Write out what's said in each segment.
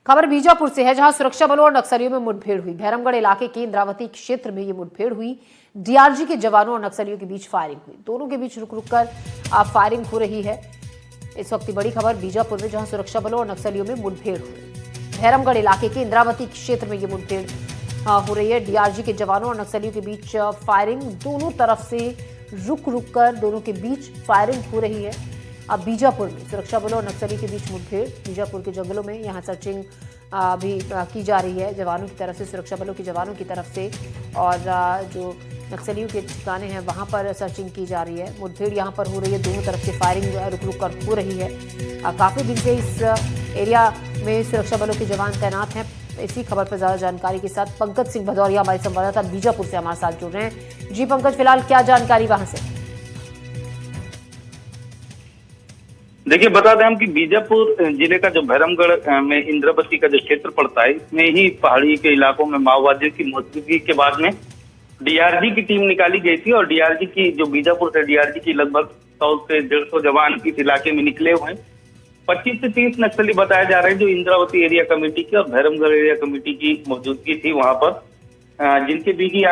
खबर बीजापुर से है, जहां सुरक्षा बलों और नक्सलियों में मुठभेड़ हुई। भैरमगढ़ इलाके के इंद्रावती क्षेत्र में ये मुठभेड़ हुई। डीआरजी के जवानों और नक्सलियों के बीच फायरिंग हुई। दोनों के बीच रुक रुक कर फायरिंग हो रही है। इस वक्त की बड़ी खबर बीजापुर में, जहां सुरक्षा बलों और नक्सलियों में मुठभेड़ हुई। भैरमगढ़ इलाके के इंद्रावती क्षेत्र में ये मुठभेड़ हो रही है। डीआरजी के जवानों और नक्सलियों के बीच फायरिंग, दोनों तरफ से रुक रुक कर दोनों के बीच फायरिंग हो रही है। अब बीजापुर में सुरक्षा बलों और नक्सली के बीच मुठभेड़। बीजापुर के जंगलों में यहां सर्चिंग भी की जा रही है, जवानों की तरफ से, सुरक्षा बलों के जवानों की तरफ से, और जो नक्सलियों के ठिकाने हैं वहां पर सर्चिंग की जा रही है। मुठभेड़ यहां पर हो रही है, दोनों तरफ से फायरिंग रुक रुक कर हो रही है। काफी दिन से इस एरिया में सुरक्षा बलों के जवान तैनात हैं। इसी खबर पर ज्यादा जानकारी के साथ पंकज सिंह भदौरिया हमारे संवाददाता बीजापुर से हमारे साथ जुड़ रहे हैं। जी पंकज, फिलहाल क्या जानकारी वहां से? देखिए, बता दें हम कि बीजापुर जिले का जो भैरमगढ़ में इंद्रावती का जो क्षेत्र पड़ता है, इसमें ही पहाड़ी के इलाकों में माओवादियों की मौजूदगी के बाद में डीआरजी की टीम निकाली गई थी। और डीआरजी की जो बीजापुर से डीआरजी की लगभग 100 से 150 जवान इस इलाके में निकले हुए हैं। 25 से 30 नक्सली बताए जा रहे हैं जो इंद्रावती एरिया कमेटी की और भैरमगढ़ एरिया कमेटी की मौजूदगी थी वहां पर, जिनके बीच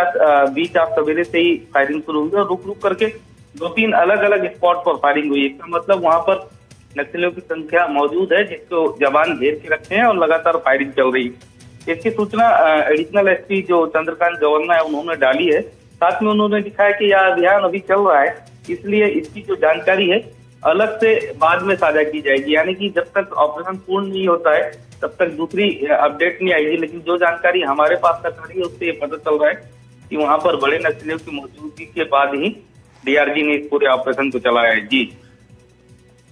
आज सवेरे से ही फायरिंग शुरू हुई और रुक रुक करके 2-3 अलग अलग स्पॉट पर फायरिंग हुई। इसका मतलब वहां पर नक्सलियों की संख्या मौजूद है, जिसको जवान घेर के रखे हैं और लगातार फायरिंग चल रही है। इसकी सूचना एडिशनल एसपी जो चंद्रकांत गवर्नर है उन्होंने डाली है। साथ में उन्होंने लिखा है कि यह अभियान अभी चल रहा है, इसलिए इसकी जो जानकारी है अलग से बाद में साझा की जाएगी। यानी कि जब तक ऑपरेशन पूर्ण नहीं होता है तब तक दूसरी अपडेट नहीं आएगी। लेकिन जो जानकारी हमारे पास तक आ रही है उससे ये पता चल रहा है कि वहां पर बड़े नक्सलियों की मौजूदगी के बाद ही डीआरजी ने इस पूरे ऑपरेशन को चलाया है।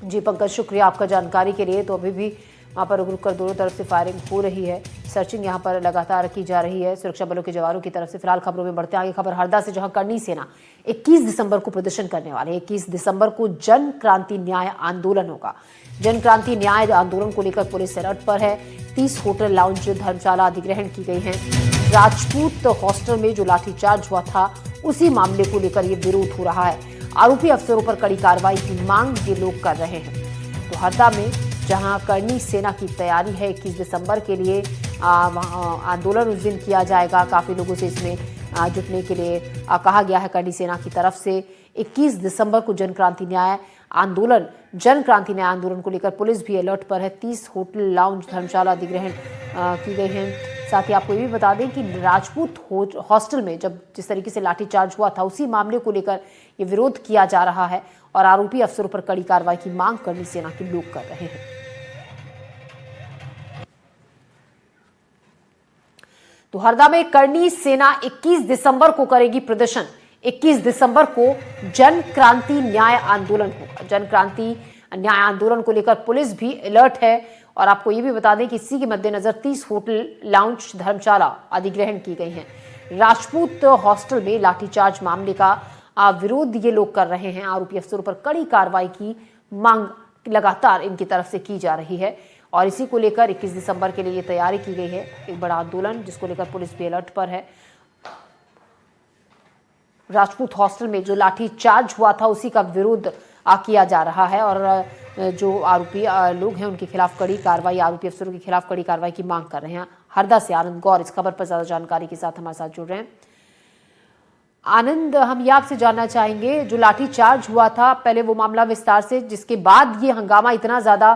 जी पंकज, शुक्रिया आपका जानकारी के लिए। तो अभी भी वहाँ पर रुक रुक कर दोनों तरफ से फायरिंग हो रही है। सर्चिंग यहाँ पर लगातार की जा रही है सुरक्षा बलों के जवानों की तरफ से। फिलहाल खबरों में बढ़ते आगे, खबर हरदा से, जहां करनी सेना 21 दिसंबर को प्रदर्शन करने वाले। 21 दिसंबर को जन क्रांति न्याय आंदोलन होगा। जन क्रांति न्याय आंदोलन को लेकर पुलिस अलर्ट पर है। 30 होटल, लाउंज, धर्मशाला अधिग्रहण की गई हैं। राजपूत हॉस्टल में जो लाठीचार्ज हुआ था उसी मामले को लेकर ये विरोध हो रहा है। आरोपी अफसरों पर कड़ी कार्रवाई की मांग ये लोग कर रहे हैं। तो हरदा में जहां करनी सेना की तैयारी है, 21 दिसंबर के लिए आंदोलन उस दिन किया जाएगा। काफी लोगों से इसमें जुटने के लिए कहा गया है करनी सेना की तरफ से। 21 दिसंबर को जन क्रांति न्याय आंदोलन को लेकर पुलिस भी अलर्ट पर है। 30 होटल, लाउंज, धर्मशाला अधिग्रहण की गई हैं। साथ ही आपको ये भी बता दें कि राजपूत हॉस्टल में जब जिस तरीके से लाठीचार्ज हुआ था उसी मामले को लेकर ये विरोध किया जा रहा है और आरोपी अफसरों पर कड़ी कार्रवाई की मांग करनी सेना के लोग कर रहे हैं। तो हरदा में करनी सेना 21 दिसंबर को करेगी प्रदर्शन। 21 दिसंबर को जन क्रांति न्याय आंदोलन होगा। जन क्रांति न्याय आंदोलन को लेकर पुलिस भी अलर्ट है। और आपको ये भी बता दें कि इसी के मद्देनजर 30 होटल, लाउंज, धर्मशाला अधिग्रहण की गई हैं। राजपूत हॉस्टल में लाठीचार्ज मामले का विरोध ये लोग कर रहे हैं। आरोपी अफसरों पर कड़ी कार्रवाई की मांग लगातार इनकी तरफ से की जा रही है और इसी को लेकर 21 दिसंबर के लिए तैयारी की गई है। एक बड़ा आंदोलन जिसको लेकर पुलिस भी अलर्ट पर है। राजपूत हॉस्टल में जो लाठीचार्ज हुआ था उसी का विरोध किया जा रहा है और जो आरोपी लोग हैं उनके खिलाफ कड़ी कार्रवाई, आरोपी अफसरों के खिलाफ कड़ी कार्रवाई की मांग कर रहे हैं। हरदा से आनंद गौर इस खबर पर ज्यादा जानकारी के साथ हमारे साथ जुड़ रहे हैं। आनंद, हम ये आपसे जानना चाहेंगे, जो लाठीचार्ज हुआ था पहले वो मामला विस्तार से, जिसके बाद ये हंगामा इतना ज्यादा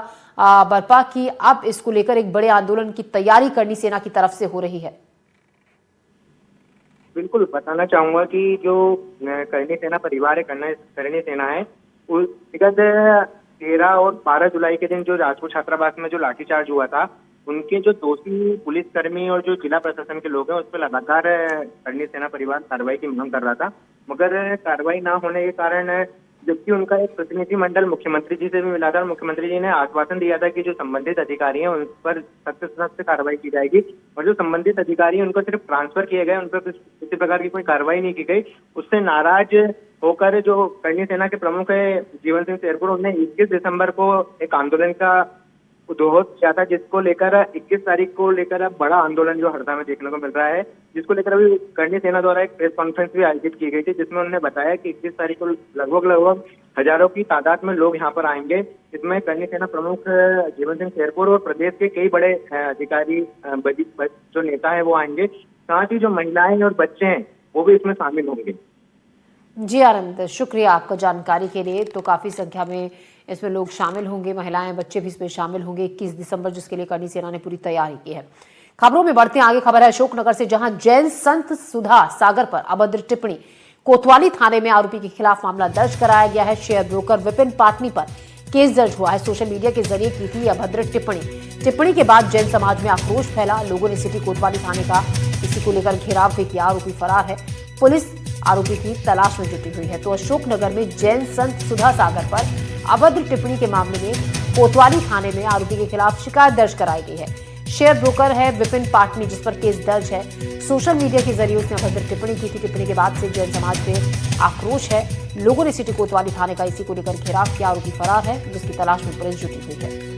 बरपा कि अब इसको लेकर एक बड़े आंदोलन की तैयारी करनी सेना की तरफ से हो रही है। बिल्कुल, बताना चाहूंगा कि जो करनी सेना परिवार है, करनी सेना है, उस विगत 13 और 12 जुलाई के दिन जो राजपूत छात्रावास में जो लाठीचार्ज हुआ था, उनके जो दोषी पुलिसकर्मी और जो जिला प्रशासन के लोग हैं उस पर लगातार करनी सेना परिवार कार्रवाई की मांग कर रहा था। मगर कार्रवाई ना होने के कारण, जबकि उनका एक प्रतिनिधि मंडल मुख्यमंत्री जी से भी मिला था, मुख्यमंत्री जी ने आश्वासन दिया था कि जो संबंधित अधिकारी हैं उन पर सख्त से सख्त कार्रवाई की जाएगी और जो संबंधित अधिकारी उनको सिर्फ ट्रांसफर किए गए, उन पर किसी प्रकार की कोई कार्रवाई नहीं की गई। उससे नाराज होकर जो करनी सेना के प्रमुख है जीवन सिंह शेरपुर, उन्होंने 21 दिसंबर को एक आंदोलन का उद्घोष किया था, जिसको लेकर 21 तारीख को लेकर अब बड़ा आंदोलन जो हरदा में देखने को मिल रहा है, जिसको लेकर अभी करणी सेना द्वारा एक प्रेस कॉन्फ्रेंस भी आयोजित की गई थी, जिसमें उन्होंने बताया कि 21 तारीख को लगभग हजारों की तादाद में लोग यहाँ पर आएंगे। इसमें करणी सेना प्रमुख जीवन सिंह शेरपुर और प्रदेश के कई बड़े अधिकारी जो नेता है वो आएंगे, साथ ही जो महिलाएं और बच्चे हैं वो भी इसमें शामिल होंगे। जी आनंद, शुक्रिया आपका जानकारी के लिए। तो काफी संख्या में इसमें लोग शामिल होंगे, महिलाएं बच्चे भी इसमें शामिल होंगे 21 दिसंबर, जिसके लिए करणी सेना ने पूरी तैयारी की है। खबरों में बढ़ते हैं आगे। खबर है अशोकनगर से, जहां जैन संत सुधा सागर पर अभद्र टिप्पणी। कोतवाली थाने में आरोपी के खिलाफ मामला दर्ज कराया गया है। शेयर ब्रोकर विपिन पाटनी पर केस दर्ज हुआ है। सोशल मीडिया के जरिए की थी अभद्र टिप्पणी के बाद जैन समाज में आक्रोश फैला। लोगों ने सिटी कोतवाली थाने का इसी को लेकर घेराव भी किया। आरोपी फरार है, पुलिस आरोपी की तलाश में जुटी हुई है। तो अशोकनगर में जैन संत सुधा सागर पर अभद्र टिप्पणी के मामले में कोतवाली थाने में आरोपी के खिलाफ शिकायत दर्ज कराई गई है। शेयर ब्रोकर है विपिन पाटनी, जिस पर केस दर्ज है। सोशल मीडिया के जरिए उसने अभद्र टिप्पणी की थी। टिप्पणी के बाद से जैन समाज में आक्रोश है। लोगों ने सिटी कोतवाली थाने का इसी को लेकर घेराव किया। आरोपी फरार है, जिसकी तलाश में पुलिस जुटी हुई है।